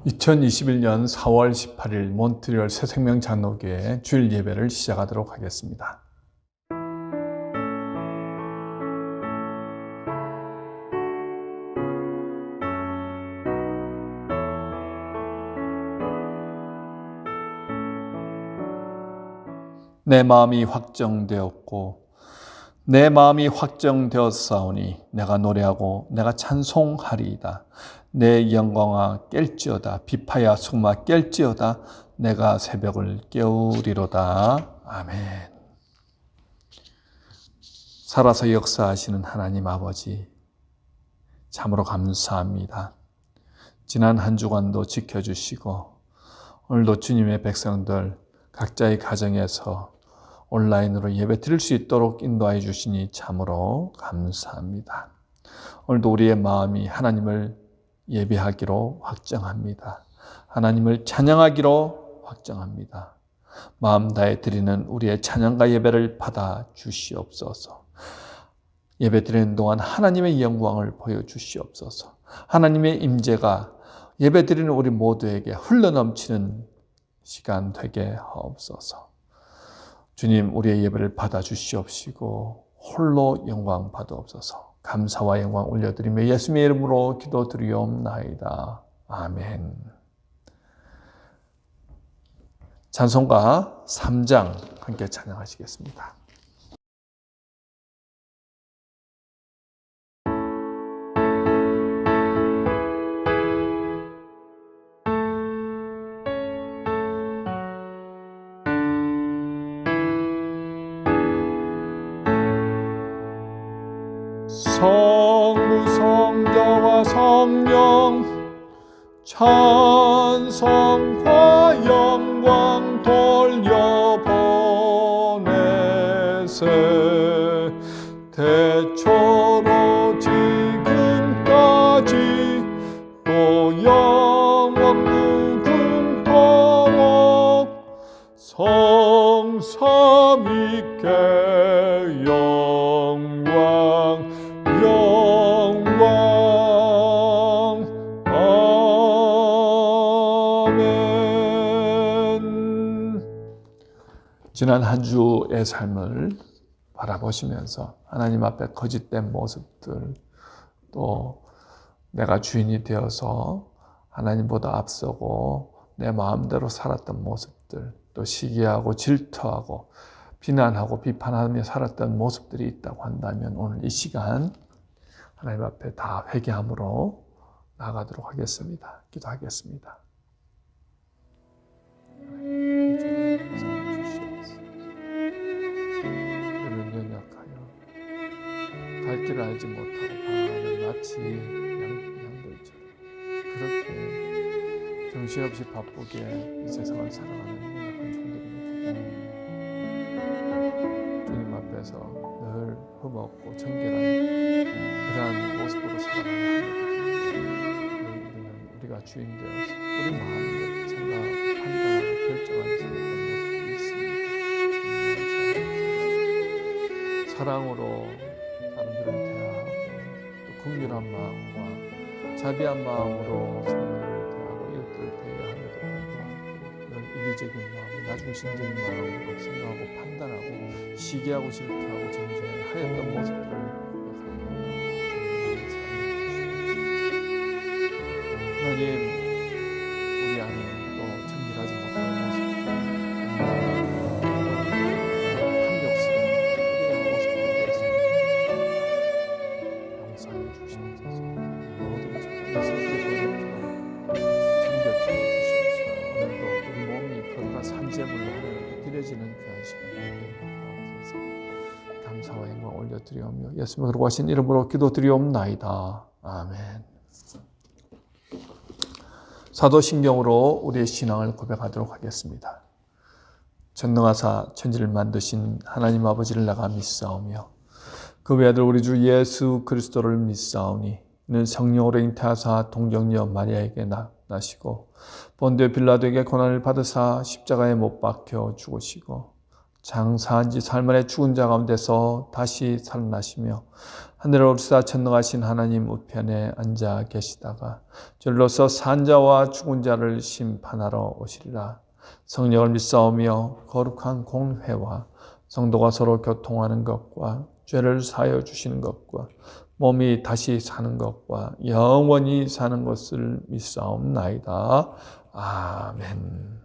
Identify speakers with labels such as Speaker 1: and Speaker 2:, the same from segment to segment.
Speaker 1: 2021년 4월 18일 몬트리올 새생명 장로교회 주일 예배를 시작하도록 하겠습니다. 내 마음이 확정되었고 내 마음이 확정되었사오니 내가 노래하고 내가 찬송하리이다. 내 영광아 깰지어다. 비파야 수금아 깰지어다. 내가 새벽을 깨우리로다. 아멘. 살아서 역사하시는 하나님 아버지, 참으로 감사합니다. 지난 한 주간도 지켜주시고 오늘도 주님의 백성들 각자의 가정에서 온라인으로 예배 드릴 수 있도록 인도하여 주시니 참으로 감사합니다. 오늘도 우리의 마음이 하나님을 예배하기로 확정합니다. 하나님을 찬양하기로 확정합니다. 마음 다해 드리는 우리의 찬양과 예배를 받아 주시옵소서. 예배 드리는 동안 하나님의 영광을 보여주시옵소서. 하나님의 임재가 예배 드리는 우리 모두에게 흘러넘치는 시간 되게 하옵소서. 주님, 우리의 예배를 받아 주시옵시고 홀로 영광 받으옵소서. 감사와 영광 올려드리며 예수님의 이름으로 기도드리옵나이다. 아멘. 찬송가 3장 함께 찬양하시겠습니다. 성부 성자와 성령 찬송과 영광 돌려보내세. 대초로 지금까지 또 영원 무궁토록 성삼위께 영광 아멘. 지난 한 주의 삶을 바라보시면서 하나님 앞에 거짓된 모습들, 또 내가 주인이 되어서 하나님보다 앞서고 내 마음대로 살았던 모습들, 또 시기하고 질투하고 비난하고 비판하며 살았던 모습들이 있다고 한다면 오늘 이 시간 하나님 앞에 다 회개함으로 나아가도록 하겠습니다. 기도하겠습니다. 우리는 연약하여 갈 길을 알지 못하고 방황하는 마치 양들처럼 그렇게 정신없이 바쁘게 이 세상을 살아가는 연약한 종들입니다. 주님 앞에서 늘 흠없고 정결한 그러한 모습으로 살아가는 우리는 우리가 주인 되어서 우리 마음대로 생각, 판단하고 결정하는 살았던 모습이 있습니다. 사랑으로 사람들을 대하고 또 긍휼한 마음과 자비한 마음으로 성도를 대하고 이웃들을 대하여도 불구하고 이런 이기적인 마음, 나중심적인 마음으로 생각하고 판단하고 시기하고 질투하고 정죄하였던 모습들을 하나님, 우리 안에 또 정결하지 못한 모습들, 탐욕스러운 우리의 모습들에 대해서 용서해 주시옵소서. 모든 예수 그리스도의 정결케 해주시옵소서. 오늘도 우리 몸이 거룩한 산재물로 하나님께 드려지는 귀한 시간 되게 하옵소서. 감사와 영광 올려드리오며 예수님의 거룩하신 이름으로 기도드리옵나이다. 아멘. 사도신경으로 우리의 신앙을 고백하도록 하겠습니다. 전능하사 천지를 만드신 하나님 아버지를 내가 믿사오며 그 외아들 우리 주 예수 그리스도를 믿사오니 이는 성령으로 잉태하사 동정녀 마리아에게 나시고 본디오 빌라도에게 고난을 받으사 십자가에 못 박혀 죽으시고 장사한 지 사흘 만에 죽은 자 가운데서 다시 살아나시며 하늘에 오르사 전능하신 하나님 우편에 앉아 계시다가 절로서 산자와 죽은 자를 심판하러 오시리라. 성령을 믿사오며 거룩한 공회와 성도가 서로 교통하는 것과 죄를 사하여 주시는 것과 몸이 다시 사는 것과 영원히 사는 것을 믿사옵나이다. 아멘.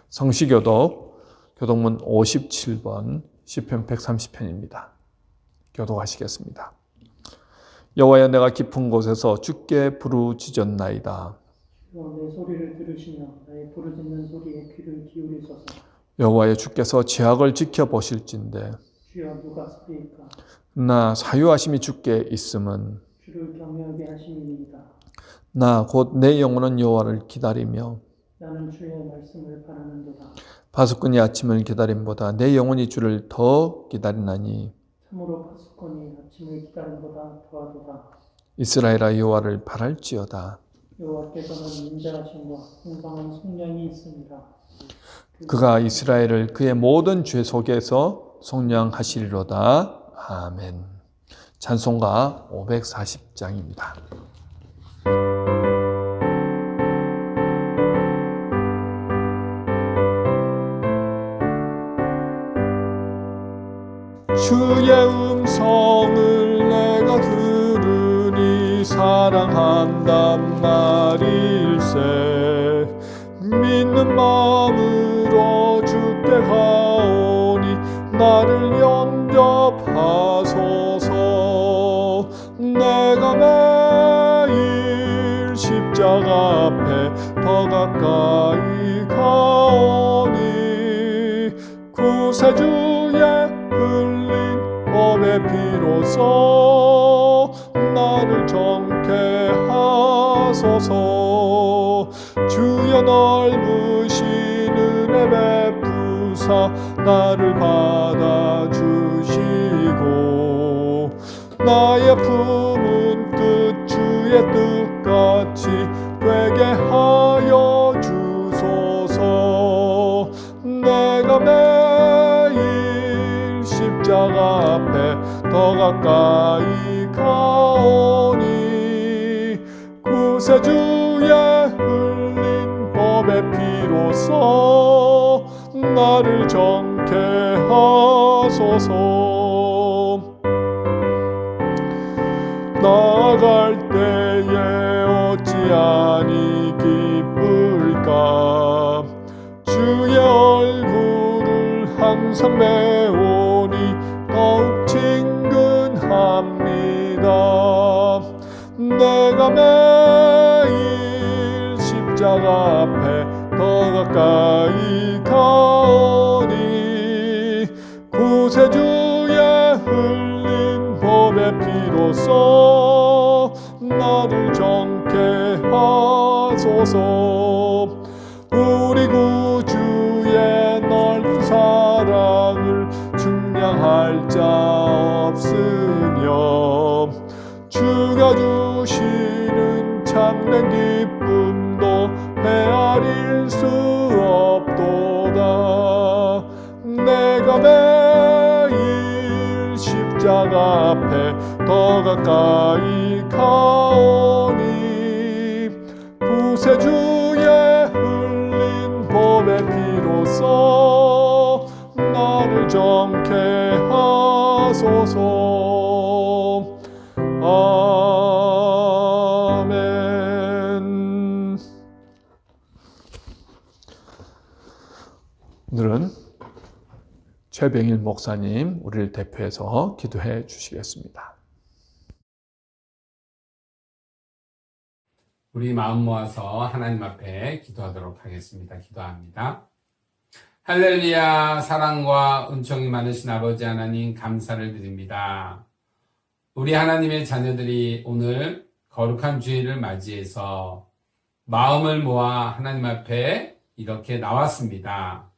Speaker 1: 성시교독 교독문 57번 시편 130편입니다. 교독하시겠습니다. 여호와여, 내가 깊은 곳에서 주께 부르짖었나이다.
Speaker 2: 내 소리를 들으시며 나의 부르짖는 소리에 귀를 기울이소서.
Speaker 1: 여호와여, 주께서 죄악을 지켜보실진대
Speaker 2: 주여 누가 쓰리이까?
Speaker 1: 나 사유하심이 주께 있음은
Speaker 2: 주를 경외하게 하심이니이다.
Speaker 1: 나 곧 내 영혼은 여호와를 기다리며
Speaker 2: 나는 주의 말씀을 바라는도다.
Speaker 1: 파수꾼이 아침을 기다림보다 내 영혼이 주를 더 기다리나니
Speaker 2: 참으로 파수꾼이 아침을 기다림보다 더하도다.
Speaker 1: 이스라엘아, 여호와를 바랄지어다.
Speaker 2: 여호와께서는 인자하심과 풍성한 속량이 있습니다.
Speaker 1: 그가 이스라엘을 그의 모든 죄 속에서 속량하시리로다. 아멘. 찬송가 540장입니다. 주의 음성을 내가 들으니 사랑한단 말일세. 믿는 마음으로 주께 가오니 나를 영접하소서. 내가 매일 십자가 앞에 더 가까이 가오니 구세주의 흘린 법의 피로써 나를 정케 하소서. 주여 넓으신 은혜 베푸사 나를 받아주시고 나의 품은 뜻 주의 뜻같이 되게 하여 주소서. 내가 매일 십자가 앞에 더 가까이 가오니 구세주의 흘린 법의 피로써 나를 정케 하소서. 나아갈 때에 어찌하니 기쁠까? 주의 얼굴을 항상 배우니 더욱 친근합니다. 내가 매일 십자가 앞에 더 가까이 가오니 구세주의 흘린 법의 피로써 나를 정케 하소서. 우리 구주의 넓은 사랑을 측량할 자 없으며 주가 주시는 참된 기쁨도 헤아릴 수 없도다. 내가 매일 십자가 앞에 더 가까이 가오니 구세주의 흘린 법의 피로써 나를 정케 하소서. 아멘. 오늘은 최병일 목사님 우리를 대표해서 기도해 주시겠습니다.
Speaker 3: 우리 마음 모아서 하나님 앞에 기도하도록 하겠습니다. 기도합니다. 할렐루야. 사랑과 은총이 많으신 아버지 하나님, 감사를 드립니다. 우리 하나님의 자녀들이 오늘 거룩한 주일을 맞이해서 마음을 모아 하나님 앞에 이렇게 나왔습니다.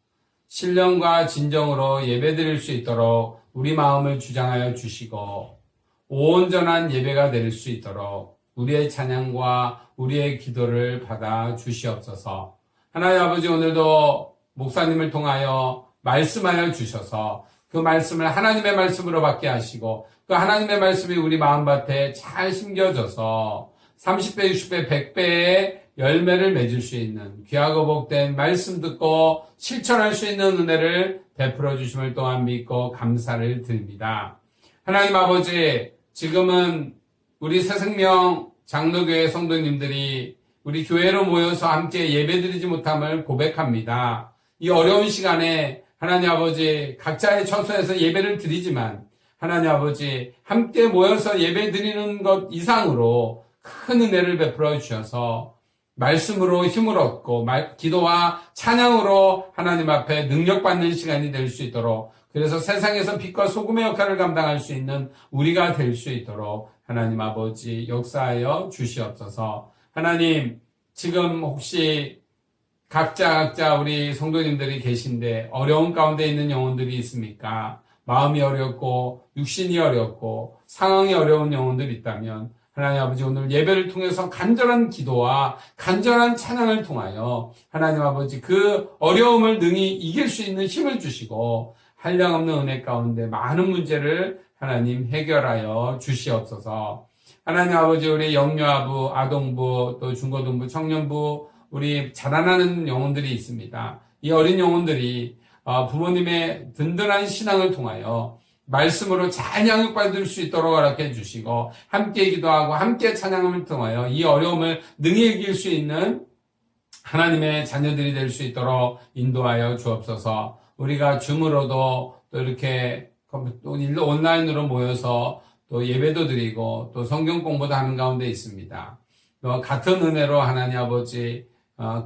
Speaker 3: 신령과 진정으로 예배드릴 수 있도록 우리 마음을 주장하여 주시고 온전한 예배가 될 수 있도록 우리의 찬양과 우리의 기도를 받아 주시옵소서. 하나님 아버지, 오늘도 목사님을 통하여 말씀하여 주셔서 그 말씀을 하나님의 말씀으로 받게 하시고 또 하나님의 말씀이 우리 마음밭에 잘 심겨져서 30배, 60배, 100배의 열매를 맺을 수 있는 귀하고 복된 말씀 듣고 실천할 수 있는 은혜를 베풀어 주심을 또한 믿고 감사를 드립니다. 하나님 아버지, 지금은 우리 새생명 장로교회 성도님들이 우리 교회로 모여서 함께 예배드리지 못함을 고백합니다. 이 어려운 시간에 하나님 아버지, 각자의 처소에서 예배를 드리지만 하나님 아버지, 함께 모여서 예배 드리는 것 이상으로 큰 은혜를 베풀어 주셔서 말씀으로 힘을 얻고 기도와 찬양으로 하나님 앞에 능력받는 시간이 될 수 있도록, 그래서 세상에서 빛과 소금의 역할을 감당할 수 있는 우리가 될 수 있도록 하나님 아버지 역사하여 주시옵소서. 하나님, 지금 혹시 각자 우리 성도님들이 계신데 어려운 가운데 있는 영혼들이 있습니까? 마음이 어렵고 육신이 어렵고 상황이 어려운 영혼들이 있다면 하나님 아버지, 오늘 예배를 통해서 간절한 기도와 간절한 찬양을 통하여 하나님 아버지 그 어려움을 능히 이길 수 있는 힘을 주시고 한량없는 은혜 가운데 많은 문제를 하나님 해결하여 주시옵소서. 하나님 아버지, 우리 영유아부, 아동부, 또 중고등부, 청년부, 우리 자라나는 영혼들이 있습니다. 이 어린 영혼들이 부모님의 든든한 신앙을 통하여 말씀으로 잘 양육받을 수 있도록 허락해 주시고 함께 기도하고 함께 찬양을 통하여 이 어려움을 능히 이길 수 있는 하나님의 자녀들이 될 수 있도록 인도하여 주옵소서. 우리가 줌으로도 또 이렇게 또 온라인으로 모여서 또 예배도 드리고 또 성경 공부도 하는 가운데 있습니다. 또 같은 은혜로 하나님 아버지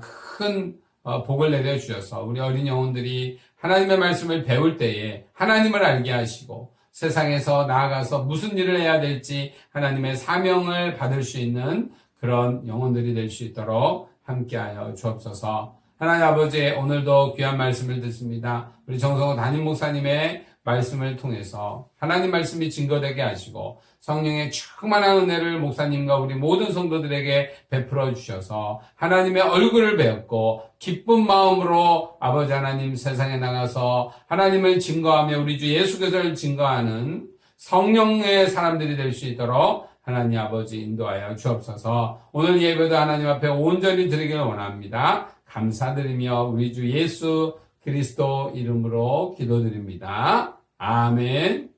Speaker 3: 큰 복을 내려주셔서 우리 어린 영혼들이 하나님의 말씀을 배울 때에 하나님을 알게 하시고 세상에서 나아가서 무슨 일을 해야 될지 하나님의 사명을 받을 수 있는 그런 영혼들이 될 수 있도록 함께하여 주옵소서. 하나님 아버지, 오늘도 귀한 말씀을 듣습니다. 우리 정성호 담임 목사님의 말씀을 통해서 하나님 말씀이 증거되게 하시고 성령의 충만한 은혜를 목사님과 우리 모든 성도들에게 베풀어 주셔서 하나님의 얼굴을 배웠고 기쁜 마음으로 아버지 하나님 세상에 나가서 하나님을 증거하며 우리 주 예수 그리스도를 증거하는 성령의 사람들이 될 수 있도록 하나님 아버지 인도하여 주옵소서. 오늘 예배도 하나님 앞에 온전히 드리길 원합니다. 감사드리며 우리 주 예수 그리스도 이름으로 기도드립니다. 아멘.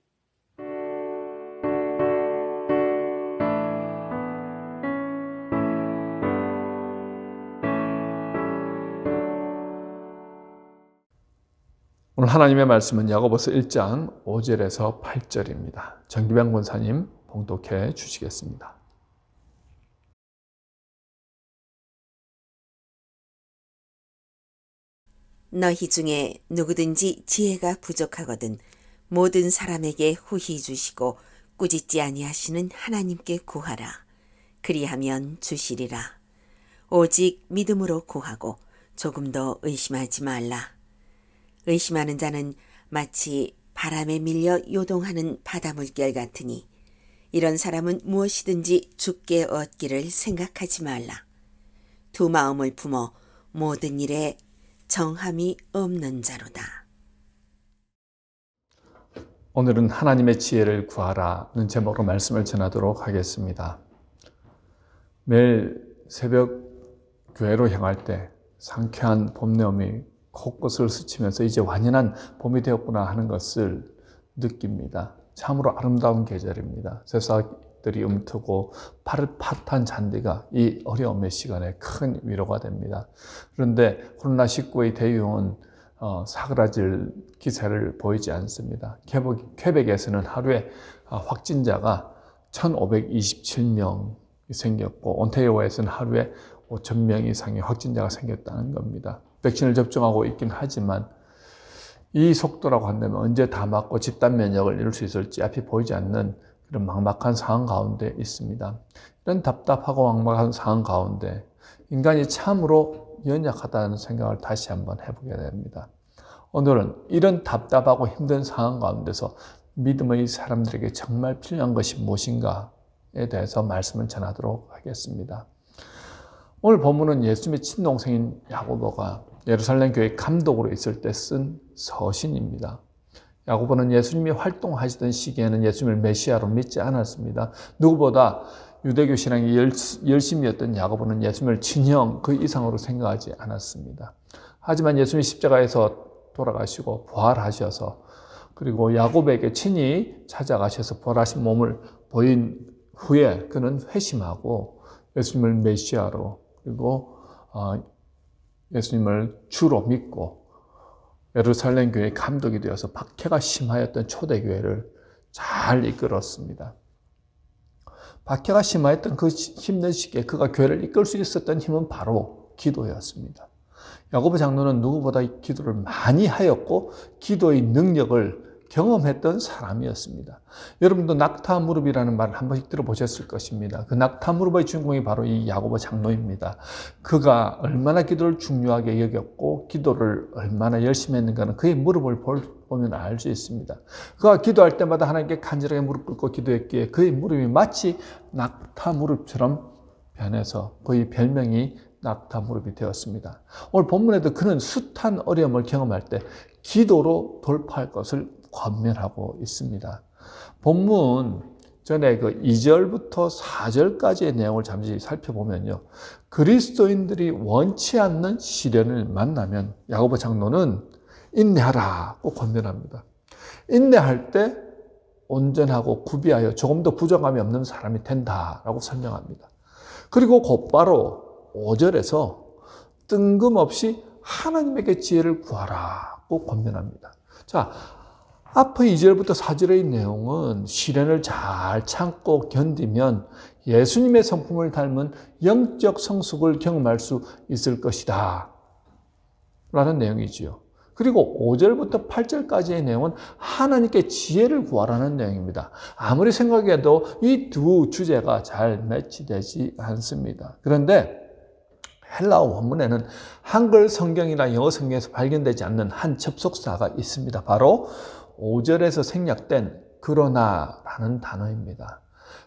Speaker 1: 오늘 하나님의 말씀은 야고보서 1장 5절에서 8절입니다. 정기병 권사님 봉독해 주시겠습니다.
Speaker 4: 너희 중에 누구든지 지혜가 부족하거든 모든 사람에게 후히 주시고 꾸짖지 아니하시는 하나님께 구하라. 그리하면 주시리라. 오직 믿음으로 구하고 조금도 의심하지 말라. 의심하는 자는 마치 바람에 밀려 요동하는 바다 물결 같으니 이런 사람은 무엇이든지 죽게 얻기를 생각하지 말라. 두 마음을 품어 모든 일에 정함이 없는 자로다.
Speaker 1: 오늘은 하나님의 지혜를 구하라는 제목으로 말씀을 전하도록 하겠습니다. 매일 새벽 교회로 향할 때 상쾌한 봄내음이 곳곳을 스치면서 이제 완연한 봄이 되었구나 하는 것을 느낍니다. 참으로 아름다운 계절입니다. 새싹들이 움트고 파릇파릇한 잔디가 이 어려움의 시간에 큰 위로가 됩니다. 그런데 코로나19의 대유행은 사그라질 기세를 보이지 않습니다. 퀘벡에서는 하루에 확진자가 1,527명이 생겼고 온타리오에서는 하루에 5,000명 이상의 확진자가 생겼다는 겁니다. 백신을 접종하고 있긴 하지만 이 속도라고 한다면 언제 다 맞고 집단 면역을 이룰 수 있을지 앞이 보이지 않는 그런 막막한 상황 가운데 있습니다. 이런 답답하고 막막한 상황 가운데 인간이 참으로 연약하다는 생각을 다시 한번 해보게 됩니다. 오늘은 이런 답답하고 힘든 상황 가운데서 믿음의 사람들에게 정말 필요한 것이 무엇인가에 대해서 말씀을 전하도록 하겠습니다. 오늘 본문은 예수님의 친동생인 야고보가 예루살렘 교회 감독으로 있을 때 쓴 서신입니다. 야고보는 예수님이 활동하시던 시기에는 예수님을 메시아로 믿지 않았습니다. 누구보다 유대교 신앙이 열심이었던 야고보는 예수님을 진형 그 이상으로 생각하지 않았습니다. 하지만 예수님이 십자가에서 돌아가시고 부활하셔서 그리고 야고보에게 친히 찾아가셔서 부활하신 몸을 보인 후에 그는 회심하고 예수님을 메시아로 그리고 예수님을 주로 믿고 예루살렘 교회의 감독이 되어서 박해가 심하였던 초대교회를 잘 이끌었습니다. 박해가 심하였던 그 힘든 시기에 그가 교회를 이끌 수 있었던 힘은 바로 기도였습니다. 야고보 장로는 누구보다 기도를 많이 하였고 기도의 능력을 경험했던 사람이었습니다. 여러분도 낙타 무릎이라는 말을 한 번씩 들어보셨을 것입니다. 그 낙타 무릎의 주인공이 바로 이 야고보 장로입니다. 그가 얼마나 기도를 중요하게 여겼고 기도를 얼마나 열심히 했는가는 그의 무릎을 보면 알 수 있습니다. 그가 기도할 때마다 하나님께 간절하게 무릎 꿇고 기도했기에 그의 무릎이 마치 낙타 무릎처럼 변해서 그의 별명이 낙타 무릎이 되었습니다. 오늘 본문에도 그는 숱한 어려움을 경험할 때 기도로 돌파할 것을 권면하고 있습니다. 본문 전에 그 2절부터 4절까지의 내용을 잠시 살펴보면요. 그리스도인들이 원치 않는 시련을 만나면 야고보 장로는 인내하라고 권면합니다. 인내할 때 온전하고 구비하여 조금 더 부정함이 없는 사람이 된다라고 설명합니다. 그리고 곧바로 5절에서 뜬금없이 하나님에게 지혜를 구하라고 권면합니다. 자, 앞의 2절부터 4절의 내용은 시련을 잘 참고 견디면 예수님의 성품을 닮은 영적 성숙을 경험할 수 있을 것이다 라는 내용이지요. 그리고 5절부터 8절까지의 내용은 하나님께 지혜를 구하라는 내용입니다. 아무리 생각해도 이 두 주제가 잘 매치되지 않습니다. 그런데 헬라어 원문에는 한글 성경이나 영어 성경에서 발견되지 않는 한 접속사가 있습니다. 바로 5절에서 생략된 그러나라는 단어입니다.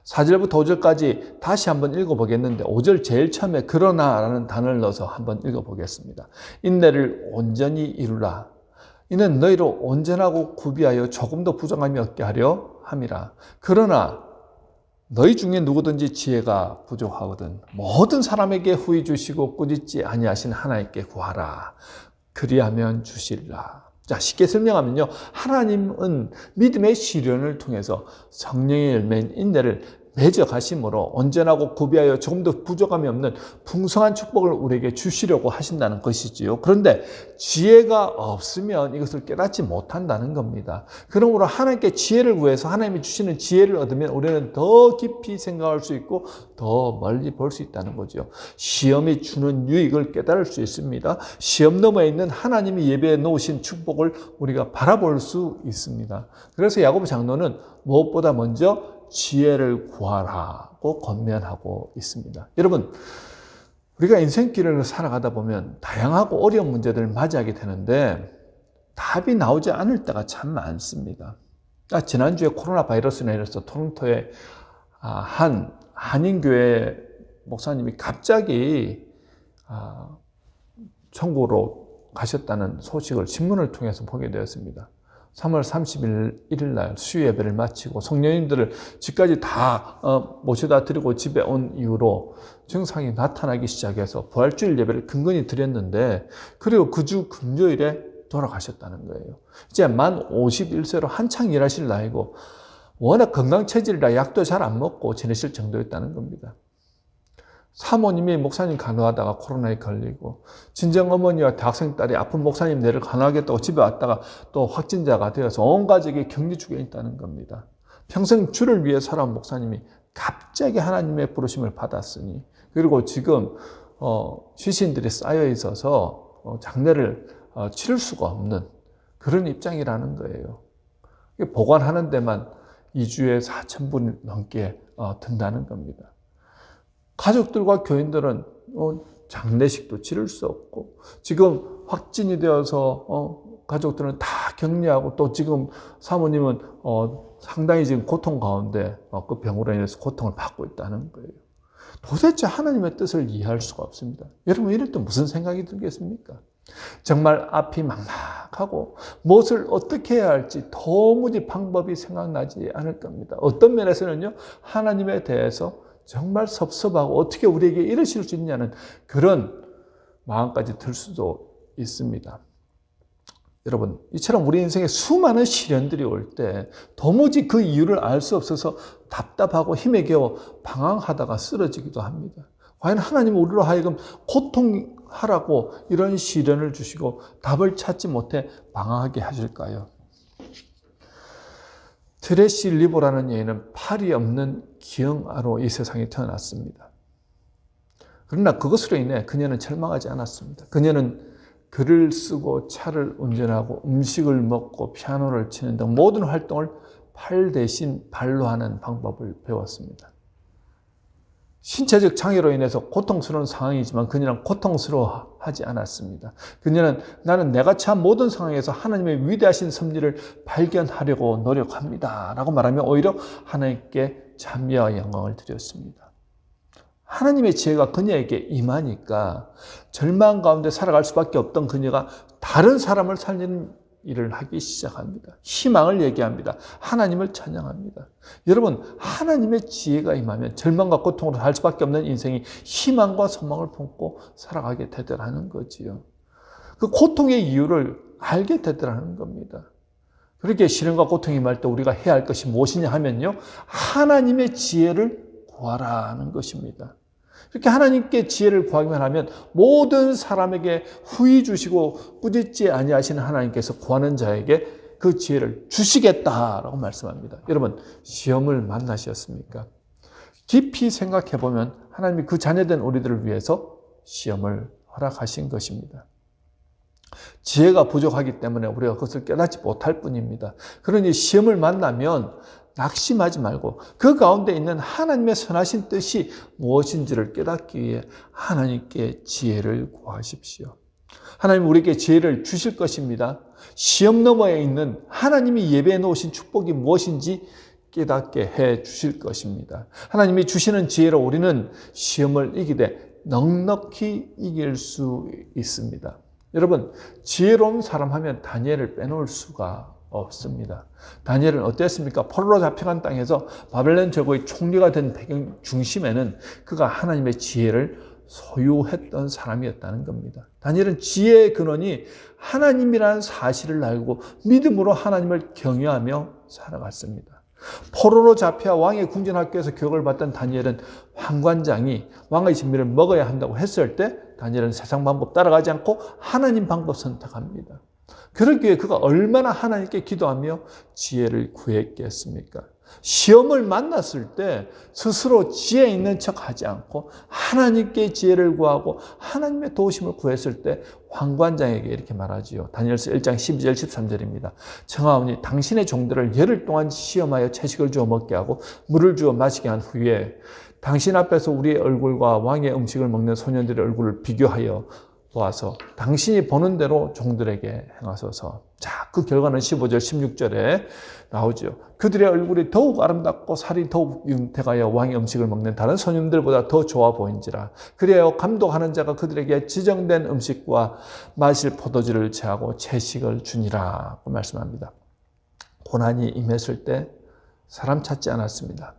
Speaker 1: 4절부터 5절까지 다시 한번 읽어보겠는데 5절 제일 처음에 그러나라는 단어를 넣어서 한번 읽어보겠습니다. 인내를 온전히 이루라. 이는 너희로 온전하고 구비하여 조금 더 부정함이 없게 하려 함이라. 그러나 너희 중에 누구든지 지혜가 부족하거든 모든 사람에게 후히 주시고 꾸짖지 아니하신 하나님께 구하라. 그리하면 주시리라. 자, 쉽게 설명하면요. 하나님은 믿음의 시련을 통해서 성령의 열매인 인내를 매적하심으로 온전하고 구비하여 조금 더 부족함이 없는 풍성한 축복을 우리에게 주시려고 하신다는 것이지요. 그런데 지혜가 없으면 이것을 깨닫지 못한다는 겁니다. 그러므로 하나님께 지혜를 구해서 하나님이 주시는 지혜를 얻으면 우리는 더 깊이 생각할 수 있고 더 멀리 볼 수 있다는 거죠. 시험이 주는 유익을 깨달을 수 있습니다. 시험 너머에 있는 하나님이 예배해 놓으신 축복을 우리가 바라볼 수 있습니다. 그래서 야고보 장로는 무엇보다 먼저 지혜를 구하라고 권면하고 있습니다. 여러분, 우리가 인생길을 살아가다 보면 다양하고 어려운 문제들을 맞이하게 되는데 답이 나오지 않을 때가 참 많습니다. 지난주에 코로나 바이러스로 인해서 토론토의 한 한인교회 목사님이 갑자기 천국으로 가셨다는 소식을 신문을 통해서 보게 되었습니다. 3월 31일 날 수요 예배를 마치고 성령님들을 집까지 다 모셔다 드리고 집에 온 이후로 증상이 나타나기 시작해서 부활주일 예배를 근근히 드렸는데 그리고 그 주 금요일에 돌아가셨다는 거예요. 이제 만 51세로 한창 일하실 나이고 워낙 건강체질이라 약도 잘 안 먹고 지내실 정도였다는 겁니다. 사모님이 목사님 간호하다가 코로나에 걸리고 친정어머니와 대학생 딸이 아픈 목사님 내를 간호하겠다고 집에 왔다가 또 확진자가 되어서 온 가족이 격리중에 있다는 겁니다. 평생 주를 위해 살아온 목사님이 갑자기 하나님의 부르심을 받았으니 그리고 지금 시신들이 쌓여 있어서 장례를 치를 수가 없는 그런 입장이라는 거예요. 보관하는 데만 2주에 4,000불 넘게 든다는 겁니다. 가족들과 교인들은 장례식도 치를 수 없고 지금 확진이 되어서 가족들은 다 격리하고 또 지금 사모님은 상당히 지금 고통 가운데 그 병으로 인해서 고통을 받고 있다는 거예요. 도대체 하나님의 뜻을 이해할 수가 없습니다. 여러분 이럴 때 무슨 생각이 들겠습니까? 정말 앞이 막막하고 무엇을 어떻게 해야 할지 도무지 방법이 생각나지 않을 겁니다. 어떤 면에서는요, 하나님에 대해서 정말 섭섭하고 어떻게 우리에게 이러실 수 있냐는 그런 마음까지 들 수도 있습니다. 여러분, 이처럼 우리 인생에 수많은 시련들이 올 때 도무지 그 이유를 알 수 없어서 답답하고 힘에 겨워 방황하다가 쓰러지기도 합니다. 과연 하나님은 우리로 하여금 고통하라고 이런 시련을 주시고 답을 찾지 못해 방황하게 하실까요? 트레시 리보라는 여인은 팔이 없는 기형아로 이 세상에 태어났습니다. 그러나 그것으로 인해 그녀는 절망하지 않았습니다. 그녀는 글을 쓰고 차를 운전하고 음식을 먹고 피아노를 치는 등 모든 활동을 팔 대신 발로 하는 방법을 배웠습니다. 신체적 장애로 인해서 고통스러운 상황이지만 그녀는 고통스러워하지 않았습니다. 그녀는 나는 내가 처한 모든 상황에서 하나님의 위대하신 섭리를 발견하려고 노력합니다 라고 말하며 오히려 하나님께 찬미와 영광을 드렸습니다. 하나님의 지혜가 그녀에게 임하니까 절망 가운데 살아갈 수밖에 없던 그녀가 다른 사람을 살리는 일을 하기 시작합니다. 희망을 얘기합니다. 하나님을 찬양합니다. 여러분, 하나님의 지혜가 임하면 절망과 고통으로 살 수밖에 없는 인생이 희망과 소망을 품고 살아가게 되더라는 거지요. 그 고통의 이유를 알게 되더라는 겁니다. 그렇게 시련과 고통이 임할 때 우리가 해야 할 것이 무엇이냐 하면요, 하나님의 지혜를 구하라는 것입니다. 이렇게 하나님께 지혜를 구하기만 하면 모든 사람에게 후히 주시고 꾸짖지 아니하시는 하나님께서 구하는 자에게 그 지혜를 주시겠다라고 말씀합니다. 여러분, 시험을 만나셨습니까? 깊이 생각해 보면 하나님이 그 자녀된 우리들을 위해서 시험을 허락하신 것입니다. 지혜가 부족하기 때문에 우리가 그것을 깨닫지 못할 뿐입니다. 그러니 시험을 만나면 낙심하지 말고 그 가운데 있는 하나님의 선하신 뜻이 무엇인지를 깨닫기 위해 하나님께 지혜를 구하십시오. 하나님 우리에게 지혜를 주실 것입니다. 시험 너머에 있는 하나님이 예배해 놓으신 축복이 무엇인지 깨닫게 해 주실 것입니다. 하나님이 주시는 지혜로 우리는 시험을 이기되 넉넉히 이길 수 있습니다. 여러분, 지혜로운 사람 하면 다니엘을 빼놓을 수가 없습니다. 다니엘은 어땠습니까? 포로로 잡혀간 땅에서 바벨론 제국의 총리가 된 배경 중심에는 그가 하나님의 지혜를 소유했던 사람이었다는 겁니다. 다니엘은 지혜의 근원이 하나님이라는 사실을 알고 믿음으로 하나님을 경외하며 살아갔습니다. 포로로 잡혀 왕의 궁전학교에서 교육을 받던 다니엘은 황관장이 왕의 진미를 먹어야 한다고 했을 때 다니엘은 세상 방법 따라가지 않고 하나님 방법 선택합니다. 그러기에 그가 얼마나 하나님께 기도하며 지혜를 구했겠습니까? 시험을 만났을 때 스스로 지혜 있는 척 하지 않고 하나님께 지혜를 구하고 하나님의 도우심을 구했을 때 황관장에게 이렇게 말하지요. 다니엘서 1장 12절 13절입니다. 청하오니 당신의 종들을 열흘 동안 시험하여 채식을 주어 먹게 하고 물을 주어 마시게 한 후에 당신 앞에서 우리의 얼굴과 왕의 음식을 먹는 소년들의 얼굴을 비교하여 보아서 당신이 보는 대로 종들에게 행하소서. 자, 그 결과는 15절 16절에 나오죠. 그들의 얼굴이 더욱 아름답고 살이 더욱 윤택하여 왕의 음식을 먹는 다른 소년들보다 더 좋아 보인지라. 그리하여 감독하는 자가 그들에게 지정된 음식과 마실 포도주를 제하고 채식을 주니라 고 말씀합니다. 고난이 임했을 때 사람 찾지 않았습니다.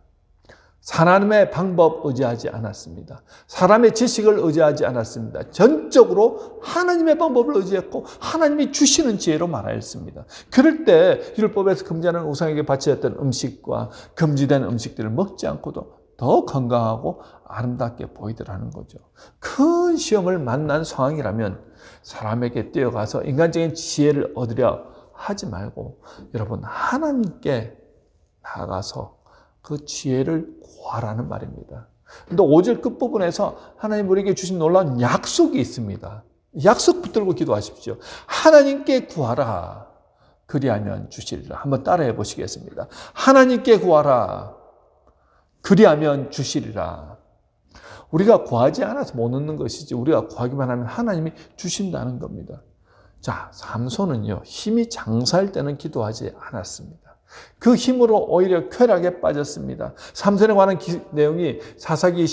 Speaker 1: 하나님의 방법 의지하지 않았습니다. 사람의 지식을 의지하지 않았습니다. 전적으로 하나님의 방법을 의지했고 하나님이 주시는 지혜로 말하였습니다. 그럴 때 율법에서 금지하는 우상에게 바치었던 음식과 금지된 음식들을 먹지 않고도 더 건강하고 아름답게 보이더라는 거죠. 큰 시험을 만난 상황이라면 사람에게 뛰어가서 인간적인 지혜를 얻으려 하지 말고 여러분 하나님께 나아가서 그 지혜를 구하라는 말입니다. 근데 5절 끝부분에서 하나님 우리에게 주신 놀라운 약속이 있습니다. 약속 붙들고 기도하십시오. 하나님께 구하라. 그리하면 주시리라. 한번 따라해 보시겠습니다. 하나님께 구하라. 그리하면 주시리라. 우리가 구하지 않아서 못 얻는 것이지 우리가 구하기만 하면 하나님이 주신다는 겁니다. 자, 삼손은요, 힘이 장사할 때는 기도하지 않았습니다. 그 힘으로 오히려 쾌락에 빠졌습니다. 삼손에 관한 내용이 사사기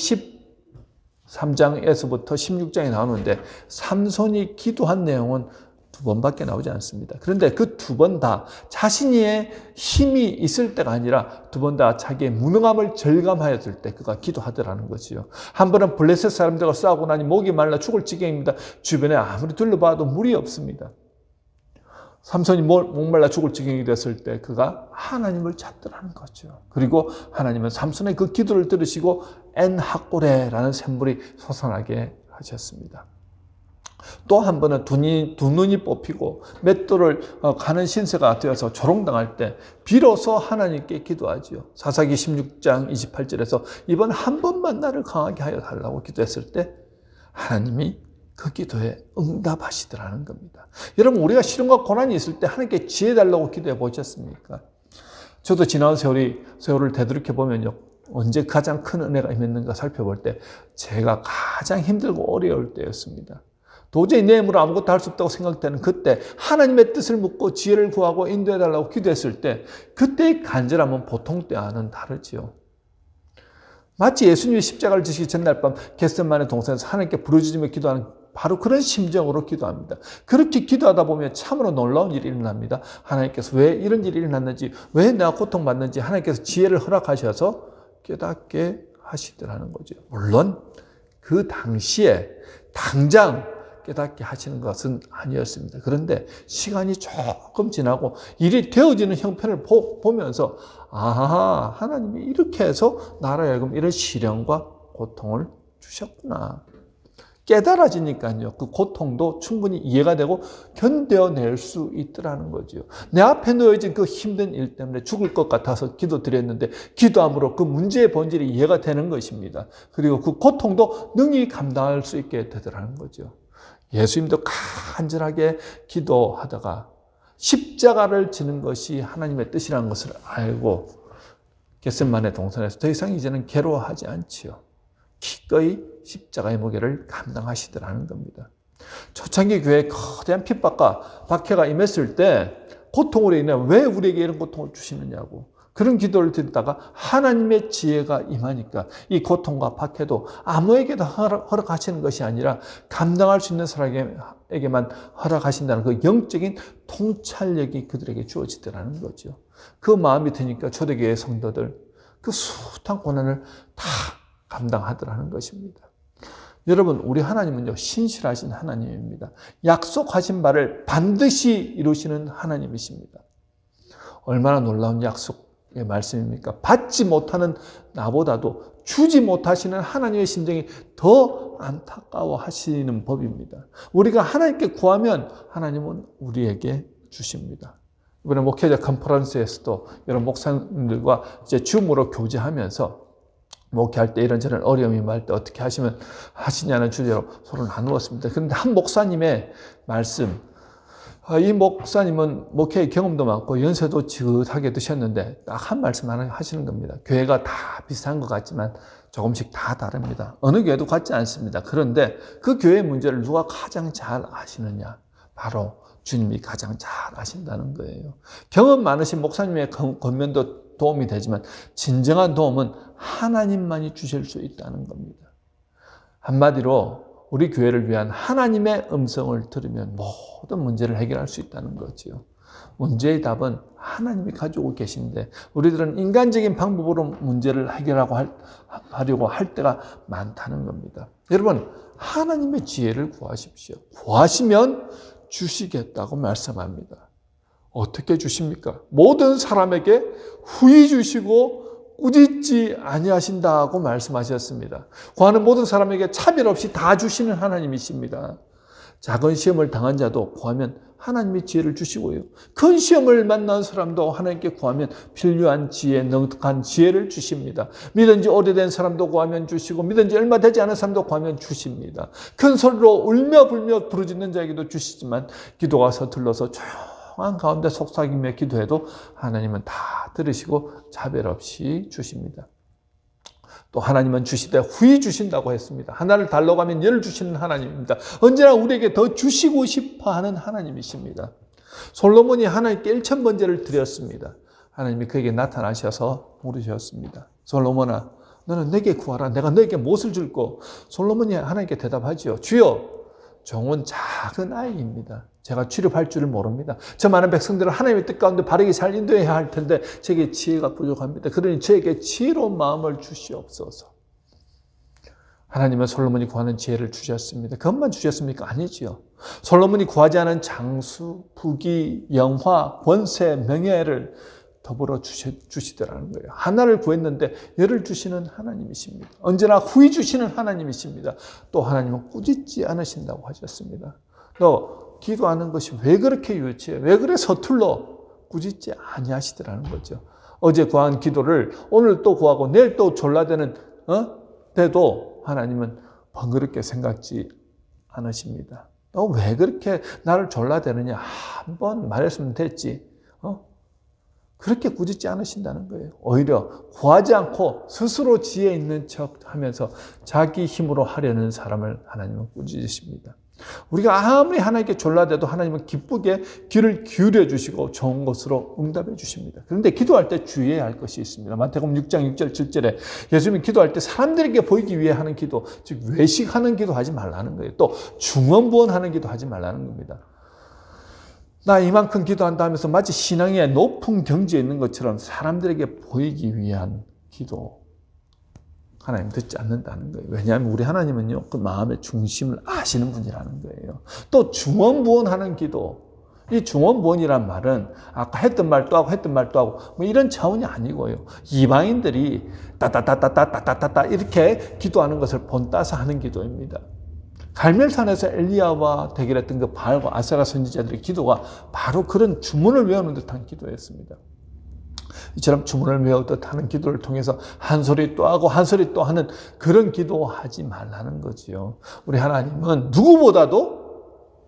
Speaker 1: 3장에서부터 16장에 나오는데 삼손이 기도한 내용은 2번밖에 나오지 않습니다. 그런데 그 2번 다 자신의 힘이 있을 때가 아니라 2번 다 자기의 무능함을 절감하였을 때 그가 기도하더라는 거지요. 한 번은 블레셋 사람들과 싸우고 나니 목이 말라 죽을 지경입니다. 주변에 아무리 둘러봐도 물이 없습니다. 삼손이 목말라 죽을 지경이 됐을 때 그가 하나님을 찾더라는 거죠. 그리고 하나님은 삼손의 그 기도를 들으시고 엔하꼬레라는 샘물이 솟아나게 하셨습니다. 또 한 번은 두 눈이 뽑히고 맷돌을 가는 신세가 되어서 조롱당할 때 비로소 하나님께 기도하지요. 사사기 16장 28절에서 이번 한 번만 나를 강하게 하여 달라고 기도했을 때 하나님이 그 기도에 응답하시더라는 겁니다. 여러분, 우리가 시련과 고난이 있을 때 하나님께 지혜 달라고 기도해 보셨습니까? 저도 지난 세월을 되돌이켜 보면요, 언제 가장 큰 은혜가 임했는가 살펴볼 때 제가 가장 힘들고 어려울 때였습니다. 도저히 내 힘으로 아무것도 할 수 없다고 생각되는 그때 하나님의 뜻을 묻고 지혜를 구하고 인도해달라고 기도했을 때 그때의 간절함은 보통 때와는 다르지요. 마치 예수님이 십자가를 지시기 전날 밤 겟세마네 동산에서 하나님께 부르짖으며 기도하는 바로 그런 심정으로 기도합니다. 그렇게 기도하다 보면 참으로 놀라운 일이 일어납니다. 하나님께서 왜 이런 일이 일어났는지, 왜 내가 고통받는지 하나님께서 지혜를 허락하셔서 깨닫게 하시더라는 거죠. 물론 그 당시에 당장 깨닫게 하시는 것은 아니었습니다. 그런데 시간이 조금 지나고 일이 되어지는 형편을 보면서 하나님이 이렇게 해서 나라에 하여금 이런 시련과 고통을 주셨구나. 깨달아지니까요. 그 고통도 충분히 이해가 되고 견뎌낼 수 있더라는 거죠. 내 앞에 놓여진 그 힘든 일 때문에 죽을 것 같아서 기도드렸는데 기도함으로 그 문제의 본질이 이해가 되는 것입니다. 그리고 그 고통도 능히 감당할 수 있게 되더라는 거죠. 예수님도 간절하게 기도하다가 십자가를 지는 것이 하나님의 뜻이라는 것을 알고 겟세마네 동산에서 더 이상 이제는 괴로워하지 않지요. 기꺼이 십자가의 무게를 감당하시더라는 겁니다. 초창기 교회에 거대한 핍박과 박해가 임했을 때 고통으로 인해 왜 우리에게 이런 고통을 주시느냐고 그런 기도를 드리다가 하나님의 지혜가 임하니까 이 고통과 박해도 아무에게도 허락하시는 것이 아니라 감당할 수 있는 사람에게만 허락하신다는 그 영적인 통찰력이 그들에게 주어지더라는 거죠. 그 마음이 드니까 초대교회 성도들 그 숱한 고난을 다 감당하더라는 것입니다. 여러분, 우리 하나님은요, 신실하신 하나님입니다. 약속하신 바를 반드시 이루시는 하나님이십니다. 얼마나 놀라운 약속의 말씀입니까? 받지 못하는 나보다도 주지 못하시는 하나님의 심정이 더 안타까워 하시는 법입니다. 우리가 하나님께 구하면 하나님은 우리에게 주십니다. 이번에 목회자 컨퍼런스에서도 여러 목사님들과 이제 줌으로 교제하면서 목회할 때 이런저런 어려움이 임할 때 어떻게 하시냐는 주제로 서로 나누었습니다. 그런데 한 목사님의 말씀, 이 목사님은 목회의 경험도 많고 연세도 지긋하게 드셨는데 딱 한 말씀 하나 하시는 겁니다. 교회가 다 비슷한 것 같지만 조금씩 다 다릅니다. 어느 교회도 같지 않습니다. 그런데 그 교회의 문제를 누가 가장 잘 아시느냐? 바로 주님이 가장 잘 아신다는 거예요. 경험 많으신 목사님의 권면도 도움이 되지만 진정한 도움은 하나님만이 주실 수 있다는 겁니다. 한마디로 우리 교회를 위한 하나님의 음성을 들으면 모든 문제를 해결할 수 있다는 거지요. 문제의 답은 하나님이 가지고 계신데 우리들은 인간적인 방법으로 문제를 하려고 할 때가 많다는 겁니다. 여러분, 하나님의 지혜를 구하십시오. 구하시면 주시겠다고 말씀합니다. 어떻게 주십니까? 모든 사람에게 후히 주시고 꾸짖지 아니하신다고 말씀하셨습니다. 구하는 모든 사람에게 차별 없이 다 주시는 하나님이십니다. 작은 시험을 당한 자도 구하면 하나님이 지혜를 주시고요. 큰 시험을 만난 사람도 하나님께 구하면 필요한 지혜, 넉넉한 지혜를 주십니다. 믿은 지 오래된 사람도 구하면 주시고 믿은 지 얼마 되지 않은 사람도 구하면 주십니다. 큰 소리로 울며 불며 부르짖는 자에게도 주시지만 기도가 서툴러서 조용한 가운데 속삭이며 기도해도 하나님은 다 들으시고 차별 없이 주십니다. 또 하나님은 주시되 후히 주신다고 했습니다. 하나를 달라고 하면 열을 주시는 하나님입니다. 언제나 우리에게 더 주시고 싶어하는 하나님이십니다. 솔로몬이 하나님께 1,000번제를 드렸습니다. 하나님이 그에게 나타나셔서 물으셨습니다. 솔로몬아, 너는 내게 구하라. 내가 너에게 무엇을 줄고? 솔로몬이 하나님께 대답하지요. 주여, 종은 작은 아이입니다. 제가 출입할 줄을 모릅니다. 저 많은 백성들을 하나님의 뜻 가운데 바르게 잘 인도해야 할 텐데 제게 지혜가 부족합니다. 그러니 저에게 지혜로운 마음을 주시옵소서. 하나님은 솔로몬이 구하는 지혜를 주셨습니다. 그것만 주셨습니까? 아니지요. 솔로몬이 구하지 않은 장수, 부귀, 영화, 권세, 명예를 더불어 주시더라는 거예요. 하나를 구했는데 열을 주시는 하나님이십니다. 언제나 후히 주시는 하나님이십니다. 또 하나님은 꾸짖지 않으신다고 하셨습니다. 너 기도하는 것이 왜 그렇게 유치해? 왜 그래 서툴러? 꾸짖지 아니하시더라는 거죠. 어제 구한 기도를 오늘 또 구하고 내일 또 졸라대는 때도 하나님은 번거롭게 생각지 않으십니다. 너 왜 그렇게 나를 졸라대느냐? 한번 말했으면 됐지. 그렇게 꾸짖지 않으신다는 거예요. 오히려 구하지 않고 스스로 지혜 있는 척 하면서 자기 힘으로 하려는 사람을 하나님은 꾸짖으십니다. 우리가 아무리 하나님께 졸라대도 하나님은 기쁘게 귀를 기울여 주시고 좋은 것으로 응답해 주십니다. 그런데 기도할 때 주의해야 할 것이 있습니다. 마태복음 6장 6절 7절에 예수님이 기도할 때 사람들에게 보이기 위해 하는 기도, 즉 외식하는 기도 하지 말라는 거예요. 또 중언부언하는 기도 하지 말라는 겁니다. 나 이만큼 기도한다 하면서 마치 신앙의 높은 경지에 있는 것처럼 사람들에게 보이기 위한 기도, 하나님 듣지 않는다는 거예요. 왜냐하면 우리 하나님은요, 그 마음의 중심을 아시는 분이라는 거예요. 또 중언부언하는 기도, 이 중언부언이란 말은 아까 했던 말 또 하고 했던 말 또 하고 뭐 이런 차원이 아니고요. 이방인들이 따따따따따따따따 이렇게 기도하는 것을 본따서 하는 기도입니다. 갈멜산에서 엘리야와 대결했던 그 바알과 아세라 선지자들의 기도가 바로 그런 주문을 외우는 듯한 기도였습니다. 이처럼 주문을 외우듯 하는 기도를 통해서 한 소리 또 하고 한 소리 또 하는 그런 기도하지 말라는 거지요. 우리 하나님은 누구보다도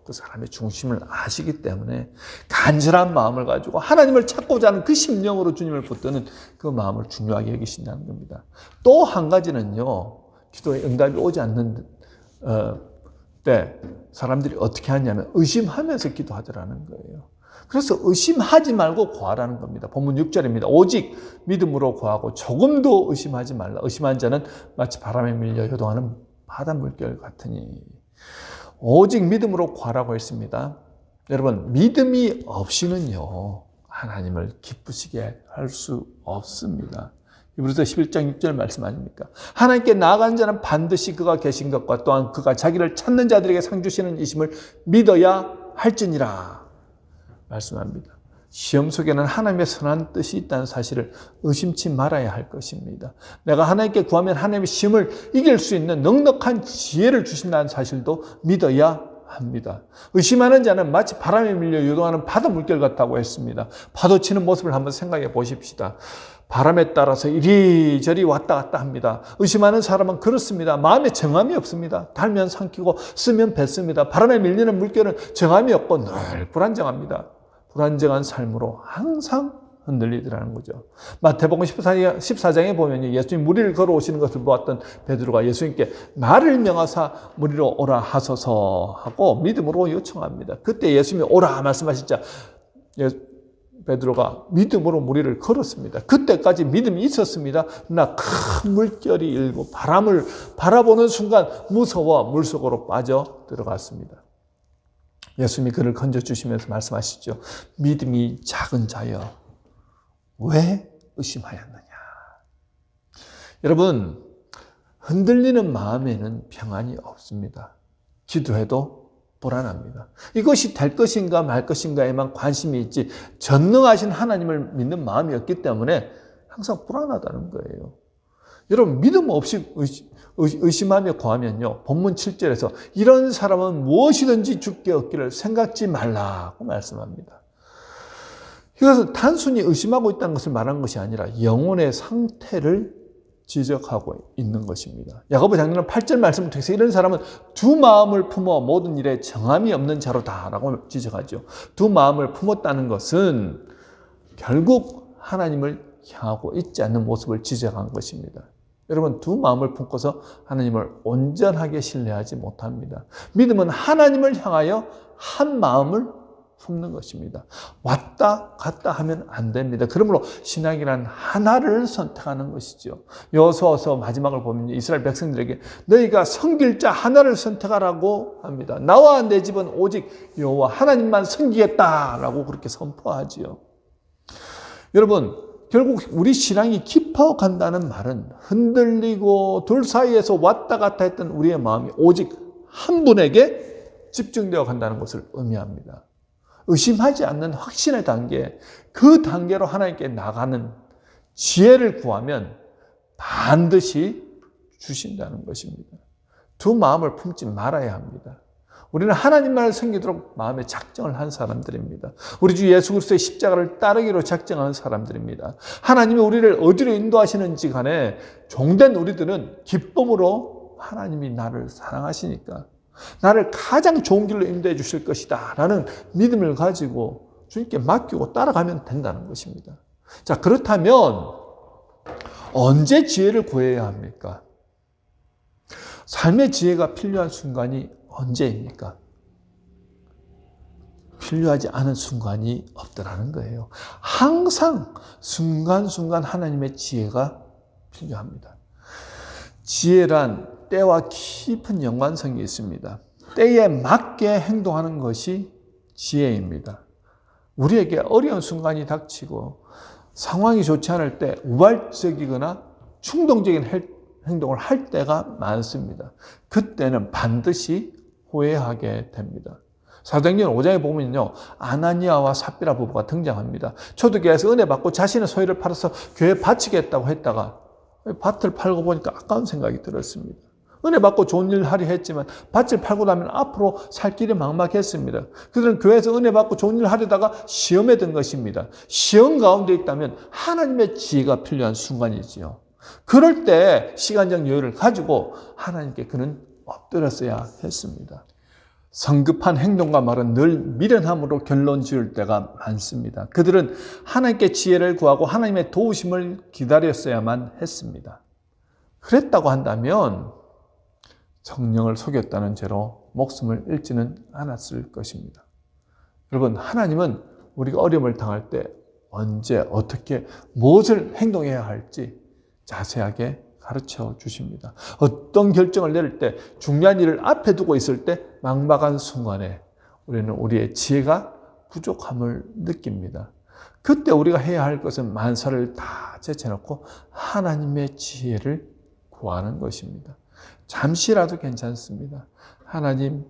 Speaker 1: 그 사람의 중심을 아시기 때문에 간절한 마음을 가지고 하나님을 찾고자 하는 그 심령으로 주님을 붙드는 그 마음을 중요하게 여기신다는 겁니다. 또 한 가지는요, 기도에 응답이 오지 않는 때 사람들이 어떻게 하냐면 의심하면서 기도하더라는 거예요. 그래서 의심하지 말고 구하라는 겁니다. 본문 6절입니다. 오직 믿음으로 구하고 조금도 의심하지 말라. 의심한 자는 마치 바람에 밀려 요동하는 바닷물결 같으니. 오직 믿음으로 구하라고 했습니다. 여러분, 믿음이 없이는요, 하나님을 기쁘시게 할 수 없습니다. 히브리서 11장 6절 말씀 아닙니까? 하나님께 나아간 자는 반드시 그가 계신 것과 또한 그가 자기를 찾는 자들에게 상 주시는 이심을 믿어야 할지니라 말씀합니다. 시험 속에는 하나님의 선한 뜻이 있다는 사실을 의심치 말아야 할 것입니다. 내가 하나님께 구하면 하나님의 시험을 이길 수 있는 넉넉한 지혜를 주신다는 사실도 믿어야 합니다. 의심하는 자는 마치 바람에 밀려 요동하는 바다 물결 같다고 했습니다. 파도 치는 모습을 한번 생각해 보십시다. 바람에 따라서 이리저리 왔다 갔다 합니다. 의심하는 사람은 그렇습니다. 마음에 정함이 없습니다. 달면 삼키고 쓰면 뱉습니다. 바람에 밀리는 물결은 정함이 없고 늘 불안정합니다. 불안정한 삶으로 항상 흔들리더라는 거죠. 마태복음 14장에 보면 예수님 무리를 걸어오시는 것을 보았던 베드로가 예수님께 나를 명하사 무리로 오라 하소서 하고 믿음으로 요청합니다. 그때 예수님이 오라 말씀하시자 베드로가 믿음으로 무리를 걸었습니다. 그때까지 믿음이 있었습니다. 그러나 큰 물결이 일고 바람을 바라보는 순간 무서워 물속으로 빠져 들어갔습니다. 예수님이 그를 건져주시면서 말씀하시죠. 믿음이 작은 자여 왜 의심하였느냐. 여러분, 흔들리는 마음에는 평안이 없습니다. 기도해도 불안합니다. 이것이 될 것인가 말 것인가에만 관심이 있지 전능하신 하나님을 믿는 마음이 없기 때문에 항상 불안하다는 거예요. 여러분, 믿음 없이 의심하며 구하면요, 본문 7절에서 이런 사람은 무엇이든지 주께 얻기를 생각지 말라고 말씀합니다. 이것은 단순히 의심하고 있다는 것을 말하는 것이 아니라 영혼의 상태를 지적하고 있는 것입니다. 야고보 장로는 8절 말씀을 통해서 이런 사람은 두 마음을 품어 모든 일에 정함이 없는 자로다라고 지적하죠. 두 마음을 품었다는 것은 결국 하나님을 향하고 있지 않는 모습을 지적한 것입니다. 여러분, 두 마음을 품고서 하나님을 온전하게 신뢰하지 못합니다. 믿음은 하나님을 향하여 한 마음을 품는 것입니다. 왔다 갔다 하면 안 됩니다. 그러므로 신앙이란 하나를 선택하는 것이죠. 여호수아서 마지막을 보면 이스라엘 백성들에게 너희가 섬길 자 하나를 선택하라고 합니다. 나와 내 집은 오직 여호와 하나님만 섬기겠다라고 그렇게 선포하지요. 여러분, 결국 우리 신앙이 깊어간다는 말은 흔들리고 둘 사이에서 왔다 갔다 했던 우리의 마음이 오직 한 분에게 집중되어 간다는 것을 의미합니다. 의심하지 않는 확신의 단계, 그 단계로 하나님께 나가는 지혜를 구하면 반드시 주신다는 것입니다. 두 마음을 품지 말아야 합니다. 우리는 하나님만을 섬기도록 마음에 작정을 한 사람들입니다. 우리 주 예수 그리스도의 십자가를 따르기로 작정한 사람들입니다. 하나님이 우리를 어디로 인도하시는지 간에 종된 우리들은 기쁨으로 하나님이 나를 사랑하시니까 나를 가장 좋은 길로 인도해 주실 것이다 라는 믿음을 가지고 주님께 맡기고 따라가면 된다는 것입니다. 자, 그렇다면 언제 지혜를 구해야 합니까? 삶의 지혜가 필요한 순간이 언제입니까? 필요하지 않은 순간이 없더라는 거예요. 항상 순간순간 하나님의 지혜가 필요합니다. 지혜란 때와 깊은 연관성이 있습니다. 때에 맞게 행동하는 것이 지혜입니다. 우리에게 어려운 순간이 닥치고 상황이 좋지 않을 때 우발적이거나 충동적인 행동을 할 때가 많습니다. 그때는 반드시 후회하게 됩니다. 사도행전 5장에 보면요, 아나니아와 삽비라 부부가 등장합니다. 초대교회에서 은혜 받고 자신의 소유를 팔아서 교회에 바치겠다고 했다가 밭을 팔고 보니까 아까운 생각이 들었습니다. 은혜 받고 좋은 일 하려 했지만 밭을 팔고 나면 앞으로 살 길이 막막했습니다. 그들은 교회에서 은혜 받고 좋은 일 하려다가 시험에 든 것입니다. 시험 가운데 있다면 하나님의 지혜가 필요한 순간이지요. 그럴 때 시간적 여유를 가지고 하나님께 그는 엎드렸어야 했습니다. 성급한 행동과 말은 늘 미련함으로 결론 지을 때가 많습니다. 그들은 하나님께 지혜를 구하고 하나님의 도우심을 기다렸어야만 했습니다. 그랬다고 한다면 성령을 속였다는 죄로 목숨을 잃지는 않았을 것입니다. 여러분, 하나님은 우리가 어려움을 당할 때 언제 어떻게 무엇을 행동해야 할지 자세하게 가르쳐 주십니다. 어떤 결정을 내릴 때, 중요한 일을 앞에 두고 있을 때 막막한 순간에 우리는 우리의 지혜가 부족함을 느낍니다. 그때 우리가 해야 할 것은 만사를 다 제쳐놓고 하나님의 지혜를 구하는 것입니다. 잠시라도 괜찮습니다. 하나님,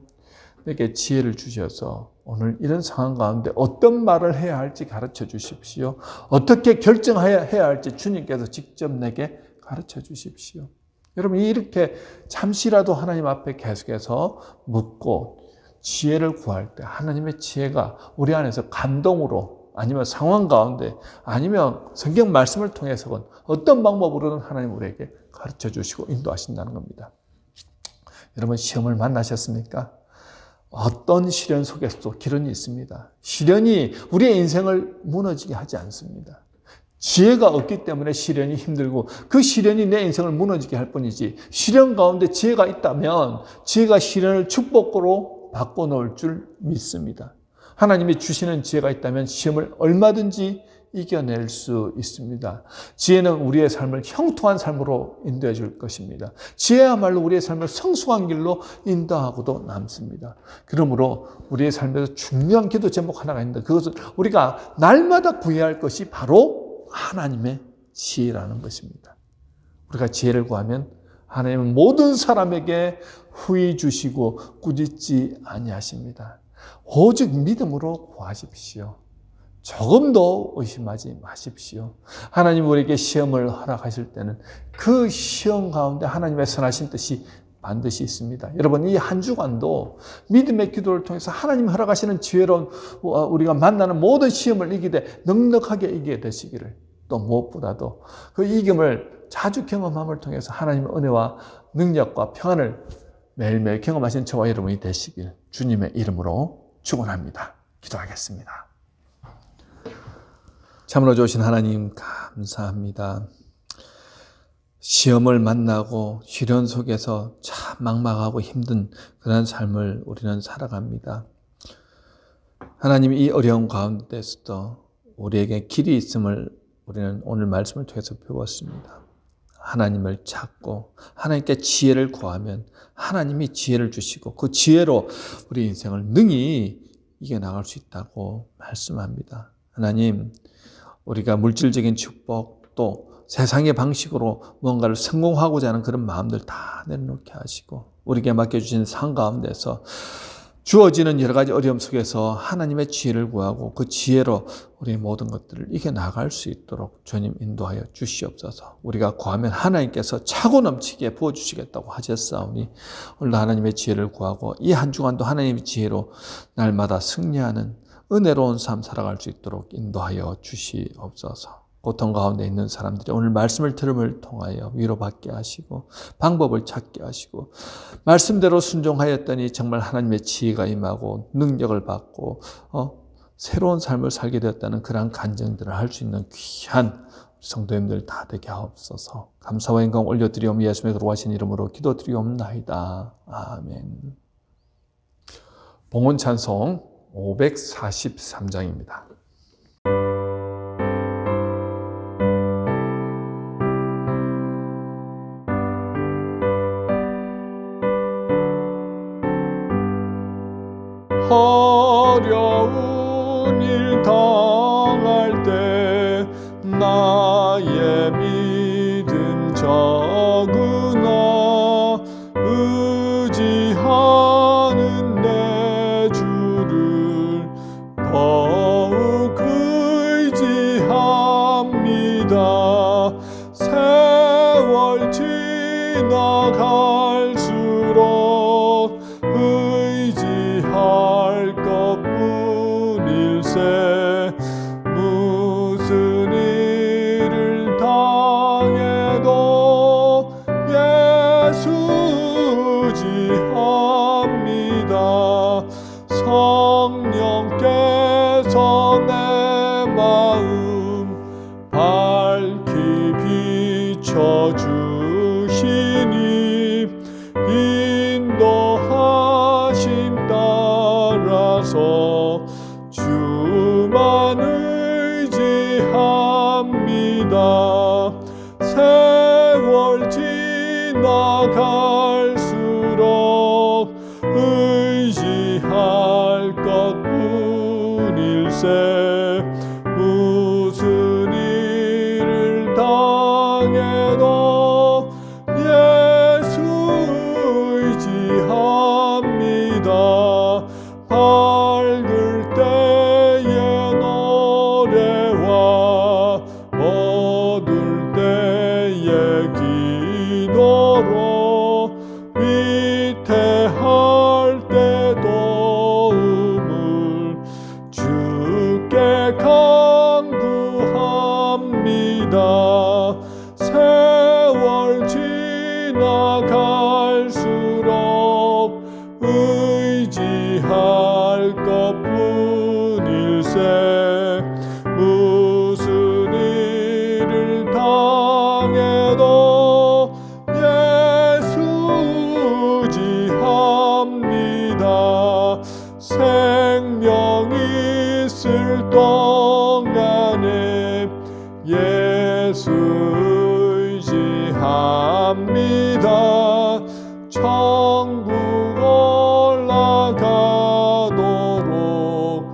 Speaker 1: 내게 지혜를 주셔서 오늘 이런 상황 가운데 어떤 말을 해야 할지 가르쳐 주십시오. 어떻게 결정해야 할지 주님께서 직접 내게 가르쳐 주십시오. 여러분, 이렇게 잠시라도 하나님 앞에 계속해서 묻고 지혜를 구할 때 하나님의 지혜가 우리 안에서 감동으로 아니면 상황 가운데 아니면 성경 말씀을 통해서건 어떤 방법으로든 하나님 우리에게 가르쳐 주시고 인도하신다는 겁니다. 여러분, 시험을 만나셨습니까? 어떤 시련 속에서도 기련이 있습니다. 시련이 우리의 인생을 무너지게 하지 않습니다. 지혜가 없기 때문에 시련이 힘들고 그 시련이 내 인생을 무너지게 할 뿐이지, 시련 가운데 지혜가 있다면 지혜가 시련을 축복으로 바꿔놓을 줄 믿습니다. 하나님이 주시는 지혜가 있다면 시험을 얼마든지 이겨낼 수 있습니다. 지혜는 우리의 삶을 형통한 삶으로 인도해 줄 것입니다. 지혜야말로 우리의 삶을 성숙한 길로 인도하고도 남습니다. 그러므로 우리의 삶에서 중요한 기도 제목 하나가 있는데 그것은 우리가 날마다 구해야 할 것이 바로 하나님의 지혜라는 것입니다. 우리가 지혜를 구하면 하나님은 모든 사람에게 후히 주시고 꾸짖지 아니하십니다. 오직 믿음으로 구하십시오. 조금도 의심하지 마십시오. 하나님 우리에게 시험을 허락하실 때는 그 시험 가운데 하나님의 선하신 뜻이 반드시 있습니다. 여러분, 이 한 주간도 믿음의 기도를 통해서 하나님 허락하시는 지혜로운 우리가 만나는 모든 시험을 이기되 넉넉하게 이기게 되시기를, 또 무엇보다도 그 이김을 자주 경험함을 통해서 하나님의 은혜와 능력과 평안을 매일매일 경험하신 저와 여러분이 되시길 주님의 이름으로 축원합니다. 기도하겠습니다. 참으로 좋으신 하나님, 감사합니다. 시험을 만나고 시련 속에서 참 막막하고 힘든 그런 삶을 우리는 살아갑니다. 하나님이 이 어려운 가운데서도 우리에게 길이 있음을 우리는 오늘 말씀을 통해서 배웠습니다. 하나님을 찾고 하나님께 지혜를 구하면 하나님이 지혜를 주시고 그 지혜로 우리 인생을 능히 이겨나갈 수 있다고 말씀합니다. 하나님, 우리가 물질적인 축복 또 세상의 방식으로 뭔가를 성공하고자 하는 그런 마음들 다 내려놓게 하시고 우리에게 맡겨주신 상 가운데서 주어지는 여러 가지 어려움 속에서 하나님의 지혜를 구하고 그 지혜로 우리 모든 것들을 이겨나갈 수 있도록 주님 인도하여 주시옵소서. 우리가 구하면 하나님께서 차고 넘치게 부어주시겠다고 하셨사오니 오늘도 하나님의 지혜를 구하고 이 한 주간도 하나님의 지혜로 날마다 승리하는 은혜로운 삶 살아갈 수 있도록 인도하여 주시옵소서. 고통 가운데 있는 사람들이 오늘 말씀을 들음을 통하여 위로받게 하시고 방법을 찾게 하시고 말씀대로 순종하였더니 정말 하나님의 지혜가 임하고 능력을 받고 새로운 삶을 살게 되었다는 그러한 간증들을 할 수 있는 귀한 성도님들 다 되게 하옵소서. 감사와 영광 올려드리오며 예수님의 거룩하신 이름으로 기도드리옵나이다. 아멘. 봉헌 찬송 543장입니다. 어려운 일 당할 때 나의 믿음 적으나 의지하는 내 주를 더욱 의지합니다. 세월 지나갈수록 의지할 것뿐일세. 무슨 일을 당해도 예수 의지합니다. 성령께서 내 마음 밝히 비춰주시니 인도하심 따라서 주만 의지합니다. 세월 지나갈수록 의지할 것뿐일세. 무슨 일을 당해도 예수 의지합니다. 밝을 때의 노래와 어두울 때의 기도로 위태할 때 도움을 주께 간구합니다. 세월 지나갈수록 의지할 것뿐일세. 무슨 일을 당해도 예수 의지합니다. 생명 있을 동안에 예수 의지합니다. 천국 올라가도록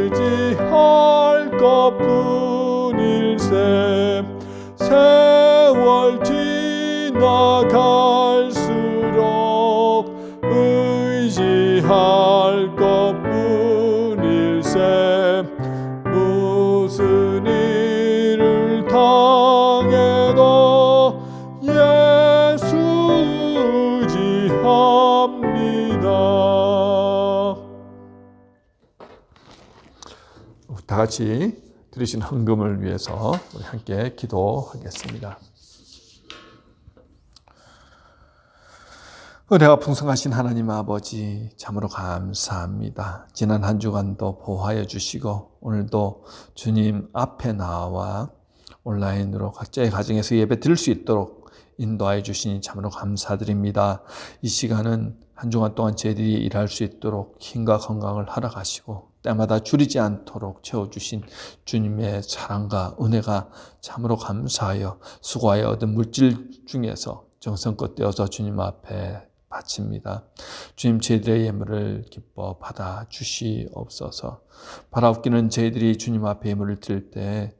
Speaker 1: 의지할 것뿐일세. 세월 지나갈수록 의지할 것뿐일세. 무슨 일을 당해도 예수 의지합니다. 다 같이 들으신 헌금을 위해서 우리 함께 기도하겠습니다. 은혜가 풍성하신 하나님 아버지, 참으로 감사합니다. 지난 한 주간도 보호하여 주시고 오늘도 주님 앞에 나와 온라인으로 각자의 가정에서 예배 드릴 수 있도록 인도하여 주시니 참으로 감사드립니다. 이 시간은 한 주간 동안 저희들이 일할 수 있도록 힘과 건강을 허락하시고 때마다 줄이지 않도록 채워주신 주님의 사랑과 은혜가 참으로 감사하여 수고하여 얻은 물질 중에서 정성껏 떼어서 주님 앞에 바칩니다. 주님, 저희들의 예물을 기뻐 받아 주시옵소서. 바라옵기는 저희들이 주님 앞에 예물을 드릴 때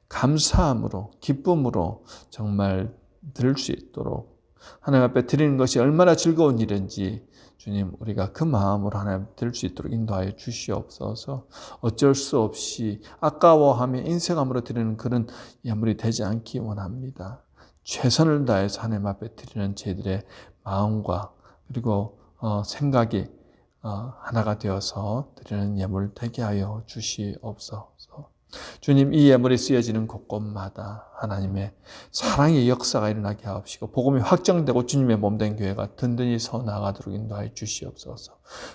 Speaker 1: 감사함으로 기쁨으로 정말 드릴 수 있도록 하나님 앞에 드리는 것이 얼마나 즐거운 일인지 주님, 우리가 그 마음으로 하나님 드릴 수 있도록 인도하여 주시옵소서. 어쩔 수 없이 아까워하며 인색함으로 드리는 그런 예물이 되지 않기 원합니다. 최선을 다해서 하나님 앞에 드리는 저희들의 마음과 그리고 생각이 하나가 되어서 드리는 예물 되게 하여 주시옵소서. 주님, 이 예물이 쓰여지는 곳곳마다 하나님의 사랑의 역사가 일어나게 하옵시고 복음이 확정되고 주님의 몸된 교회가 든든히 서 나가도록 인도하여 주시옵소서.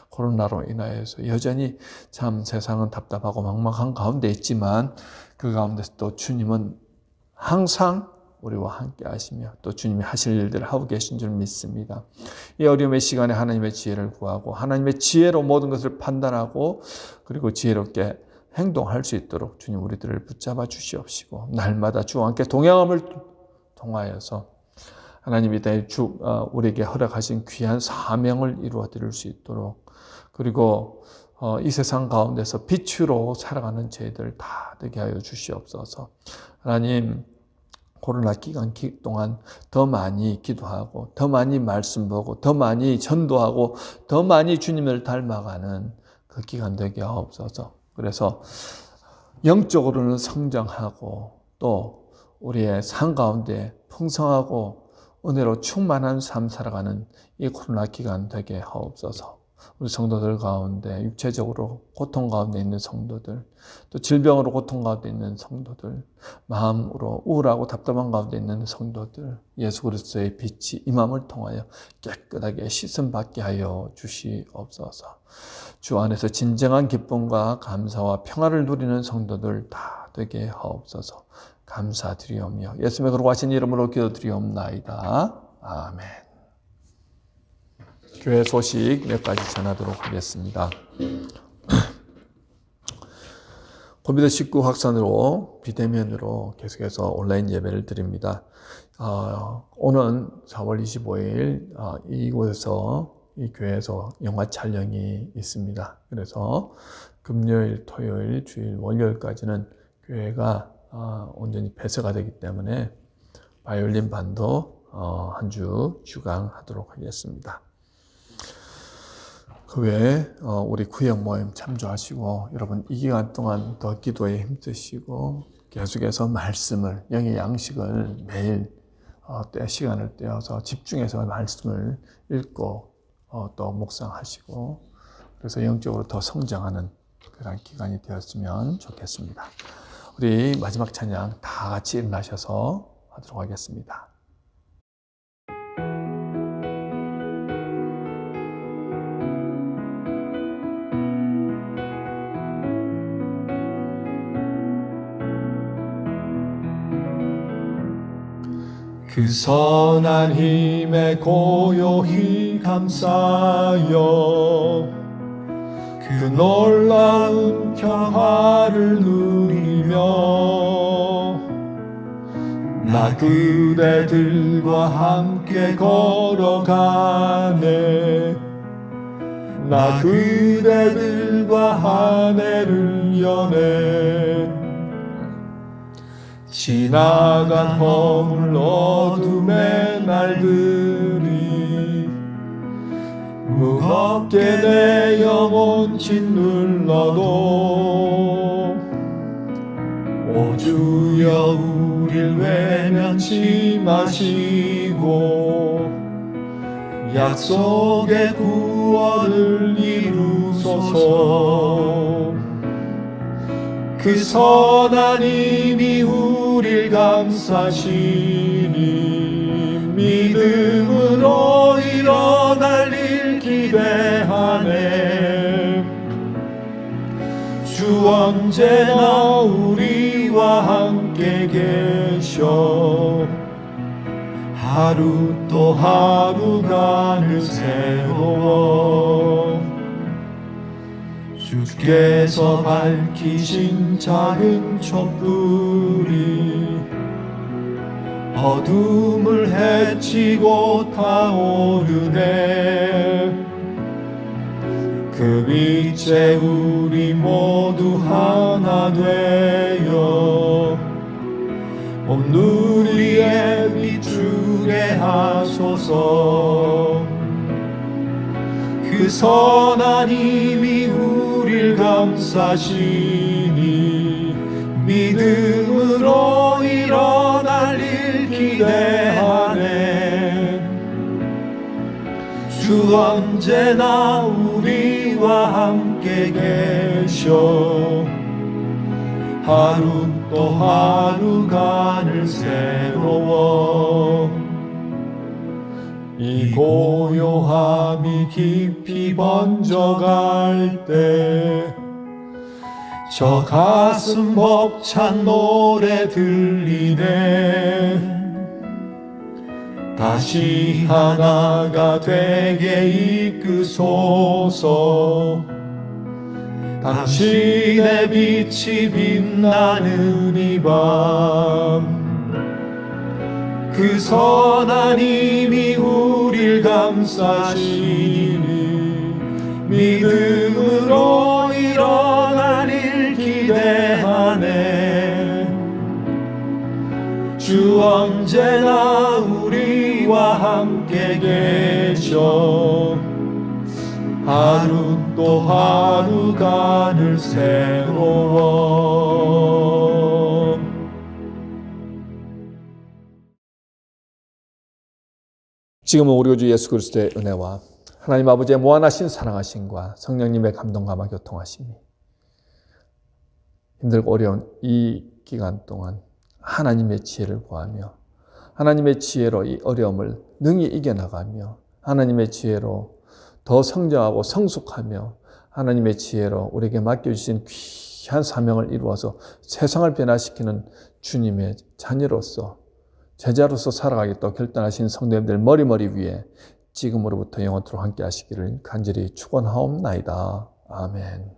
Speaker 1: 코로나로 인하여서 여전히 참 세상은 답답하고 막막한 가운데 있지만 그 가운데서 또 주님은 항상 우리와 함께 하시며 또 주님이 하실 일들을 하고 계신 줄 믿습니다. 이 어려움의 시간에 하나님의 지혜를 구하고 하나님의 지혜로 모든 것을 판단하고 그리고 지혜롭게 행동할 수 있도록 주님 우리들을 붙잡아 주시옵시고 날마다 주와 함께 동행함을 통하여서 하나님이 우리에게 허락하신 귀한 사명을 이루어 드릴 수 있도록 그리고 이 세상 가운데서 빛으로 살아가는 저희들 다 되게 하여 주시옵소서. 하나님, 코로나 기간 동안 더 많이 기도하고 더 많이 말씀 보고 더 많이 전도하고 더 많이 주님을 닮아가는 그 기간 되게 하옵소서. 그래서 영적으로는 성장하고 또 우리의 삶 가운데 풍성하고 은혜로 충만한 삶 살아가는 이 코로나 기간 되게 하옵소서. 우리 성도들 가운데 육체적으로 고통 가운데 있는 성도들, 또 질병으로 고통 가운데 있는 성도들, 마음으로 우울하고 답답한 가운데 있는 성도들, 예수 그리스도의 빛이 이 마음을 통하여 깨끗하게 씻음 받게 하여 주시옵소서. 주 안에서 진정한 기쁨과 감사와 평화를 누리는 성도들 다 되게 하옵소서. 감사드리오며 예수님의 거룩하신 이름으로 기도드리옵나이다. 아멘. 교회 소식 몇 가지 전하도록 하겠습니다. 코비드19 확산으로 비대면으로 계속해서 온라인 예배를 드립니다. 오는 4월 25일 이곳에서 이 교회에서 영화 촬영이 있습니다. 그래서 금요일, 토요일, 주일, 월요일까지는 교회가 온전히 폐쇄가 되기 때문에 바이올린 반도 한 주 주강하도록 하겠습니다. 그 외에 우리 구역 모임 참조하시고 여러분 이 기간 동안 더 기도에 힘쓰시고 계속해서 말씀을 영의 양식을 매일 시간을 떼어서 집중해서 말씀을 읽고 또 묵상하시고 그래서 영적으로 더 성장하는 그런 기간이 되었으면 좋겠습니다. 우리 마지막 찬양 다 같이 일어나셔서 하도록 하겠습니다. 그 선한 힘에 고요히 감사하여 그 놀라운 평화를 누리며 나 그대들과 함께 걸어가네 나 그대들과 한 해를 여네 지나간 허물 어둠의 날들이 무겁게 내 영혼 짓눌러도 오 주여 우릴 외면치 마시고 약속의 구원을 이루소서 그 선한 힘이 우릴 감싸시니 믿음으로 일어날 일 기대하네 주 언제나 우리와 함께 계셔 하루 또 하루가 새로워 주께서 밝히신 작은 촛불이 어둠을 헤치고 타오르네. 그 빛에 우리 모두 하나 되어 온 누리에 비추게 하소서. 그 선한 힘이 우릴 감싸시니 믿음으로 일어날 일 기대하네. 주 언제나 우리와 함께 계셔 하루 또 하루가 새로워. 이 고요함이 깊이 번져갈 때 저 가슴 벅찬 노래 들리네. 다시 하나가 되게 이끄소서. 당신의 빛이 빛나는 이 밤 그 선한 힘이 우릴 감싸시니 믿음으로 일어날 일 기대하네. 주 언제나 우리와 함께 계셔 하루 또 하루가 새로워. 지금은 우리 주 예수 그리스도의 은혜와 하나님 아버지의 무한하신 사랑하심과 성령님의 감동감화 교통하심이 힘들고 어려운 이 기간 동안 하나님의 지혜를 구하며 하나님의 지혜로 이 어려움을 능히 이겨나가며 하나님의 지혜로 더 성장하고 성숙하며 하나님의 지혜로 우리에게 맡겨주신 귀한 사명을 이루어서 세상을 변화시키는 주님의 자녀로서 제자로서 살아가겠다고 결단하신 성도님들 머리 위에 지금으로부터 영원토록 함께 하시기를 간절히 축원하옵나이다. 아멘.